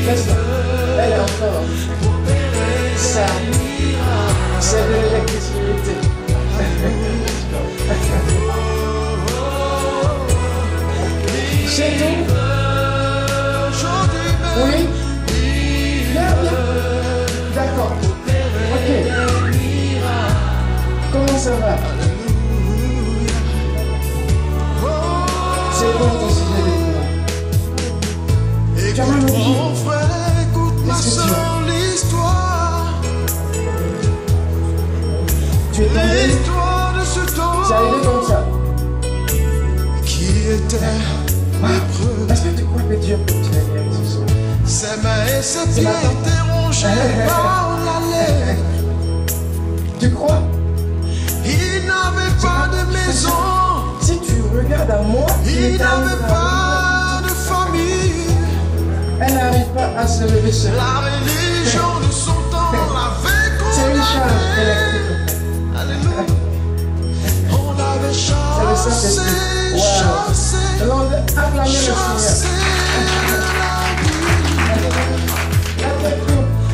Laisse-la. Elle est encore. Ça, c'est de l'électricité. C'est tout. Oui. Bien. D'accord. Ok. Comment ça va? C'est bon ton sujet de toi. Tu as mal au pied. Qu'est-ce que tu as? Tu es tombé? C'est arrivé comme ça. Est-ce que tu crois que Dieu peut te guérir ce soir? Ses mains et ses pieds étaient rongés par la lèvre. Tu crois? Il n'avait pas de maison. Si tu regardes à moi, Il n'avait pas de famille. Elle n'arrive pas à se lever seule. La religion de son temps l'avait C'est une charge condamné. électrique. Alléluia. On l'avait C'est le Saint-Esprit. chassé, Alors, acclamez le Seigneur.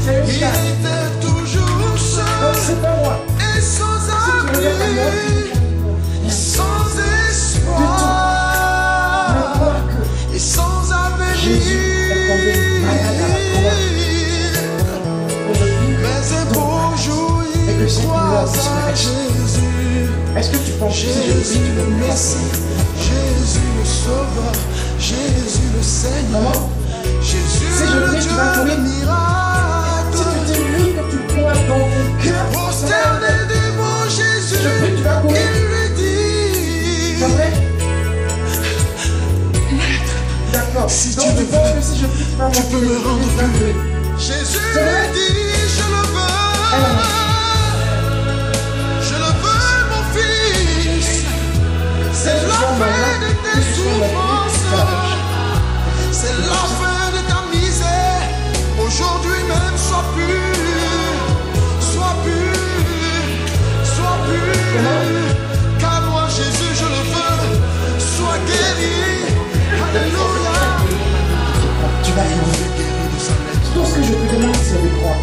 C'est une Il charge. était toujours Donc, seul c'est pas moi. et sans Si tu regardes à moi, abri, sans ne espoir crois que et sans Jésus est tombé malade à la croix. avenir. Mais un beau jour, Et que il cette douleur croise à disparaisse. Jésus. Est-ce que tu penses que si je prie, Jésus tu peux le me Messie, Jésus le Sauveur, Jésus le Seigneur, Maman, Jésus si je le prie, tu Dieu vas courir. le miracle. Si tu dis oui, que tu crois dans ton cœur, Prosterné devant Jésus, je prie, tu vas courir. il lui dit, C'est vrai? D'accord. Si Donc, tu tu veux, penses que si je prie, tu vas tu peux me rendre plus. Jésus C'est vrai? lui dit, je le veux, mon fils, c'est la fin de tes souffrances, c'est la fin de ta misère, aujourd'hui même sois pur, car moi Jésus je le veux, sois guéri, alléluia, Tu vas il courir. est guéri de sa lettre. Tout ce que je te demande, c'est de croire.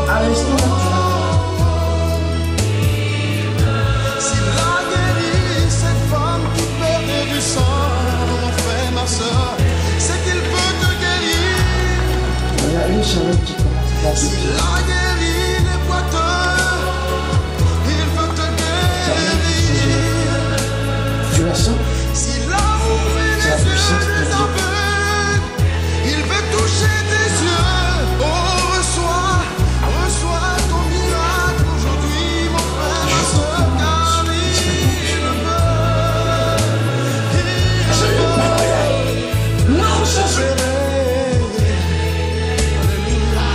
À l'instant où tu vas croire. S'il a guéri cette femme qui perdait du sang, mon frère, ma soeur, c'est qu'il peut te guérir. Il y a une chaleur qui commence à S'il passer. a guéri les boiteux, il veut te guérir. Tu la sens? S'il a ouvert les yeux des aveugles, il veut toucher tes yeux. Oh, reçois ton miracle aujourd'hui, mon frère, ma soeur, car il le veut. Non, je Alléluia.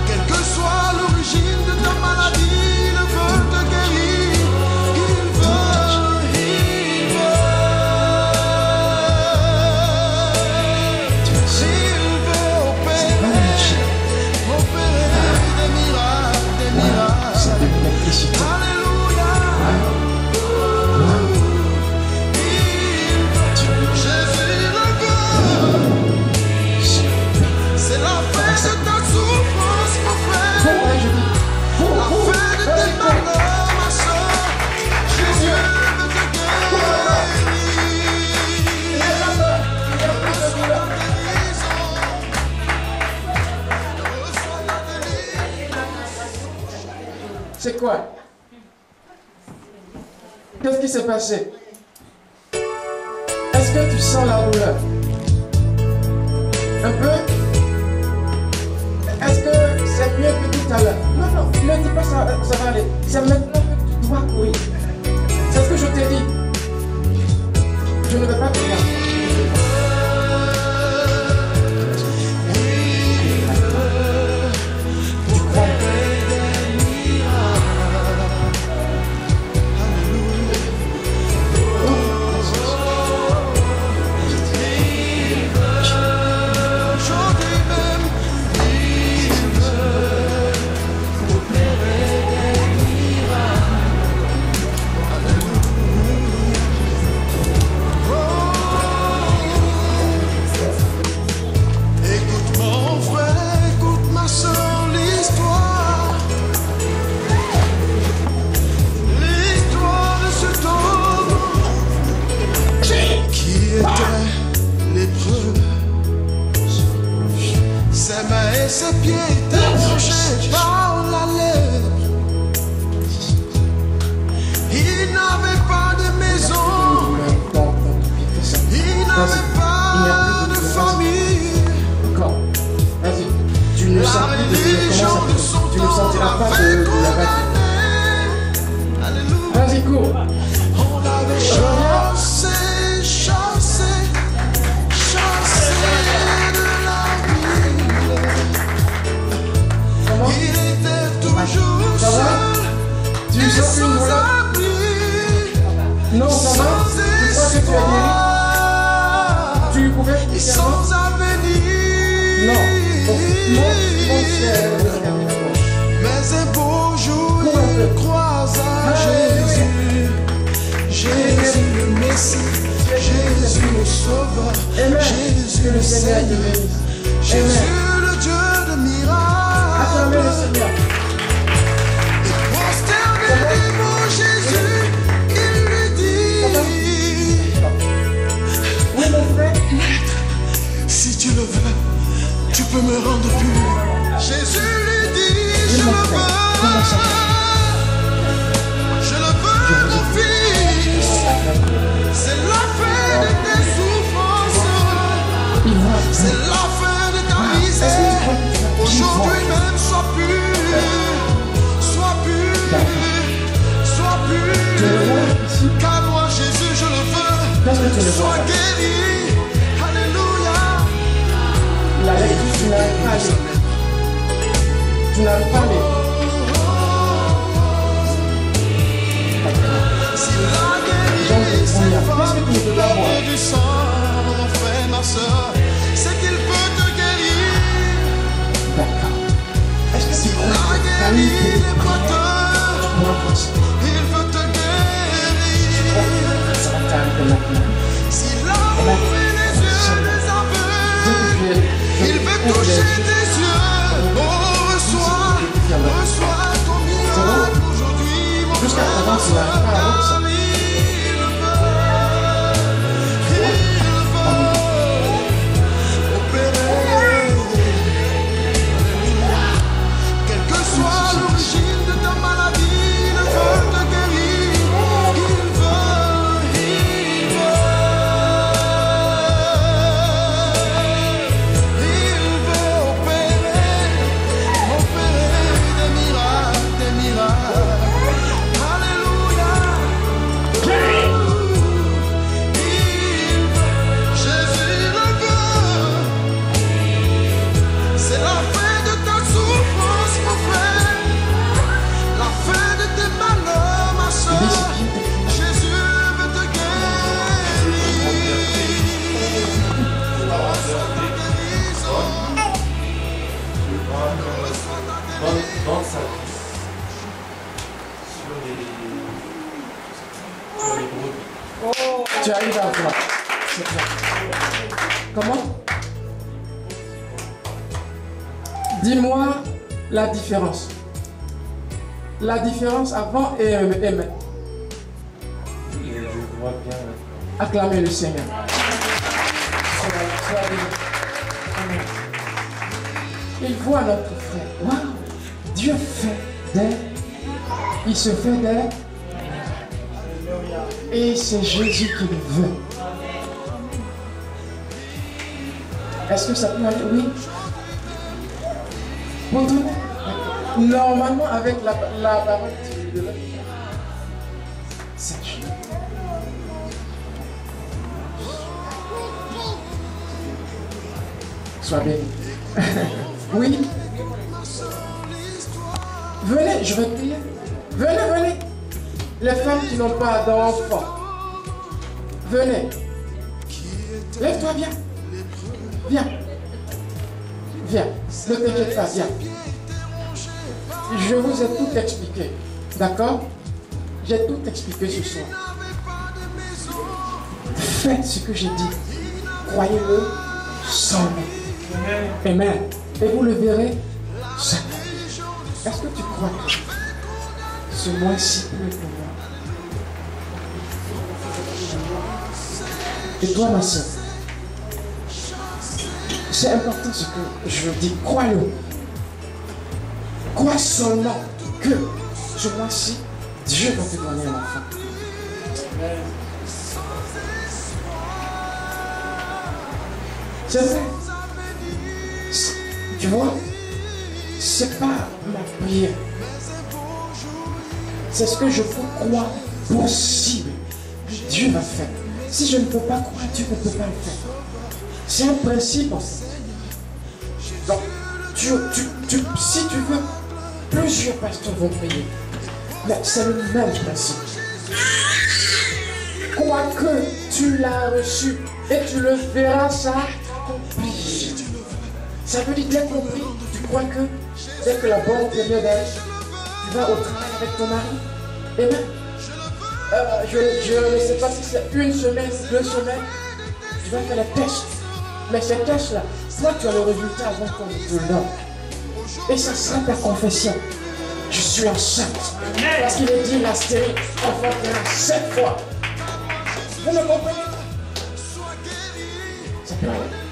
Quelle que soit l'origine de ta maladie, il veut te guérir. Il veut opérer des miracles. c'est de l'électricité. Alléluia. Jésus le veut. C'est la fin de ta souffrance, mon frère. La fin de tes malheurs, ma soeur. Jésus veut te guérir. Reçois la guérison. Reçois la délivrance. C'est quoi? Qu'est-ce qui s'est passé? Est-ce que tu sens la douleur? Un peu? Est-ce que c'est mieux que tout à l'heure? Non, ne dis pas ça, ça va aller. C'est maintenant que tu dois courir. C'est ce que je t'ai dit. Je ne vais pas te dire. Tu crois? Aujourd'hui même, il veut opérer des miracles. Alléluia. ses pieds étaient tranchés par la lèvre. Il n'avait pas de maison, il n'avait pas de famille. Encore. Vas-y. Tu ne sens plus de comment ça fait. Tu ne sentiras pas de la bataille. Alléluia. Vas-y, cours. On avait chassé de la ville. Comment? Il était toujours Ça va? seul Tu et sens une sans voilà? abri. Non, ça va? Sans Tu crois que tu es guéri? espoir Tu pouvais et faire ça? sans avenir. Non. Donc, mon frère, Mais un beau jour, Cours un peu. il croisa Jésus. Jésus le Messie, Jésus le Sauveur, Amen. Jésus Que le le Seigneur te Seigneur, bénisse. Jésus Amen. le Dieu de Acclamez le miracles. Seigneur. Prosterné devant Jésus, il lui dit, Oui, mon frère. si tu le veux, tu peux me rendre pur. Jésus lui dit, je mon le frère. Comment ça veux, je le veux, mon fils. C'est la fin de tes souffrances, Il va. c'est la fin de ta Est-ce que tu misère. crois que tu vas Aujourd'hui même, sois pur, sois pur, sois Tu le pur. vois ici? Car moi, Jésus, je le Est-ce que tu veux, le sois vois? guéri. Alléluia. La lecture, tu n'arrives pas à lire. Tu n'arrives pas à lire. S'il a guéri Jean de ses première. femmes Qu'est-ce que tu ne peux pas voir? du sang, mon frère, ma soeur, c'est qu'il peut te guérir. D'accord. Est-ce que tu Il crois a que ta guéri famille les peut boiteux, pour un force? il veut te guérir. Ça va t'arriver maintenant. S'il a ouvert les yeux des aveugles, il veut toucher tes yeux. Oh, reçois ton miracle aujourd'hui, mon Jusqu'à frère, présent, ma tu n'arrives pas à voir ça. soeur. Il veut opérer. Quelle que soit l'origine de ta maladie, il veut te guérir. Il veut opérer des miracles. Alléluia. Jésus le veut. C'est la fin de ta souffrance, mon frère. La fin de tes malheurs, ma soeur. Jésus veut te guérir. Reçois ta guérison. Reçois ta guérison. Dans sa vie, sur les brebis. Tu arrives à voir. C'est bien. Comment? Dis-moi la différence. La différence avant et maintenant. Je vois bien. Acclamez le Seigneur. Sois béni. Amen. Il voit notre frère. Waouh! Dieu fait des. Il se fait des. Et c'est Jésus qui le veut. Est-ce que ça peut aller? Oui. Vous entendez? Normalement, avec la parole de Dieu, c'est Dieu. Sois béni. Oui. Venez, je vais prier. Venez. Les femmes qui n'ont pas d'enfants. Venez. Lève-toi, viens. Viens. Ne t'inquiète pas, viens. Je vous ai tout expliqué. D'accord? J'ai tout expliqué ce soir. Faites ce que j'ai dit. Croyez-le sans doute. Amen. Et vous le verrez sans doute. Est-ce que tu crois que ce mois-ci peut être pour moi? Et toi, ma soeur, c'est important ce que je dis. Crois-le. Crois seulement que ce mois-ci, Dieu va te donner un enfant. C'est vrai. Tu vois, c'est pas ma prière. C'est ce que je peux croire possible. Dieu va faire. Si je ne peux pas croire, Dieu ne peut pas le faire. C'est un principe en fait. Donc, si tu veux, plusieurs pasteurs vont prier. Mais c'est le même principe. Crois que tu l'as reçu et tu le verras s'accomplir. Ça veut dire bien compris. Tu crois que dès que la bonne période est, tu vas au travail avec ton mari. Et même, je ne sais pas si c'est une semaine, 2 semaines, tu vas faire les tests. Mais ces tests-là, toi tu as le résultat avant qu'on te le donne. Et ça sera ta confession. Je suis enceinte. Parce qu'il est dit, la stérile enfantera 7 fois. Vous me comprenez? Ça peut aller.